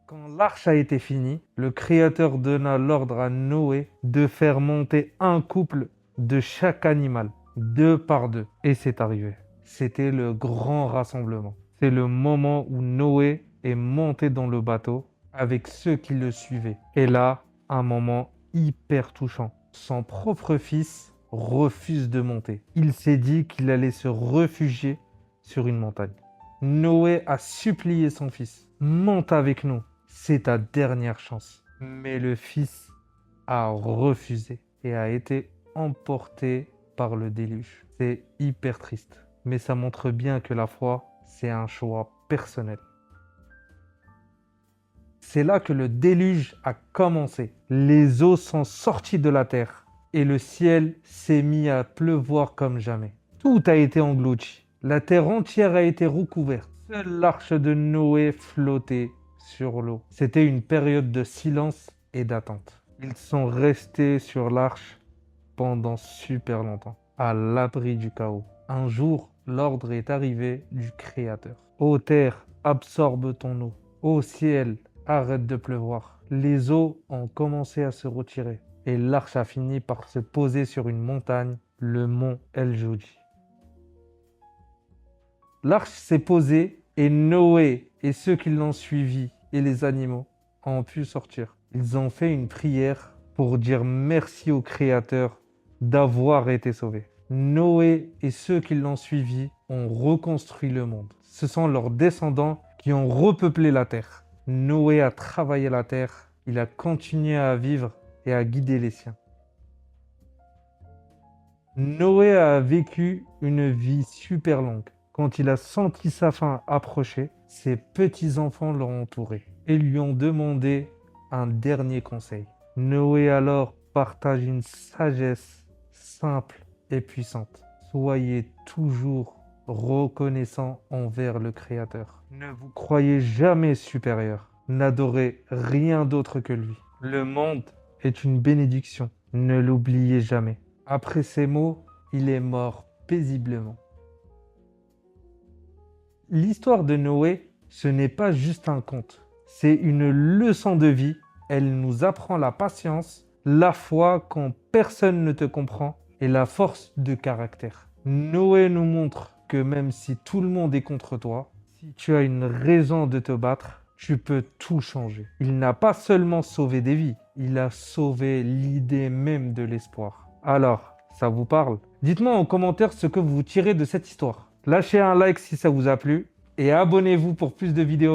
Quand l'arche a été finie, le Créateur donna l'ordre à Noé de faire monter un couple de chaque animal, deux par deux. Et c'est arrivé. C'était le grand rassemblement. C'est le moment où Noé est monté dans le bateau avec ceux qui le suivaient. Et là, un moment hyper touchant. Son propre fils refuse de monter. Il s'est dit qu'il allait se réfugier sur une montagne. Noé a supplié son fils, monte avec nous, c'est ta dernière chance. Mais le fils a refusé et a été emporté par le déluge. C'est hyper triste, mais ça montre bien que la foi, c'est un choix personnel. C'est là que le déluge a commencé. Les eaux sont sorties de la terre et le ciel s'est mis à pleuvoir comme jamais. Tout a été englouti. La terre entière a été recouverte. Seule l'arche de Noé flottait sur l'eau. C'était une période de silence et d'attente. Ils sont restés sur l'arche pendant super longtemps, à l'abri du chaos. Un jour, l'ordre est arrivé du Créateur. Ô terre, absorbe ton eau. Ô ciel, arrête de pleuvoir. Les eaux ont commencé à se retirer et l'arche a fini par se poser sur une montagne, le mont El Joudi. L'arche s'est posée et Noé et ceux qui l'ont suivi et les animaux ont pu sortir. Ils ont fait une prière pour dire merci au Créateur d'avoir été sauvés. Noé et ceux qui l'ont suivi ont reconstruit le monde. Ce sont leurs descendants qui ont repeuplé la terre. Noé a travaillé la terre, il a continué à vivre et à guider les siens. Noé a vécu une vie super longue. Quand il a senti sa fin approcher, ses petits-enfants l'ont entouré et lui ont demandé un dernier conseil. Noé alors partage une sagesse simple et puissante. Soyez toujours reconnaissant envers le Créateur. Ne vous croyez jamais supérieur. N'adorez rien d'autre que lui. Le monde est une bénédiction. Ne l'oubliez jamais. Après ces mots, il est mort paisiblement. L'histoire de Noé, ce n'est pas juste un conte. C'est une leçon de vie. Elle nous apprend la patience, la foi quand personne ne te comprend et la force de caractère. Noé nous montre que même si tout le monde est contre toi, si tu as une raison de te battre, tu peux tout changer. Il n'a pas seulement sauvé des vies, il a sauvé l'idée même de l'espoir. Alors, ça vous parle? Dites-moi en commentaire ce que vous tirez de cette histoire. Lâchez un like si ça vous a plu et abonnez-vous pour plus de vidéos.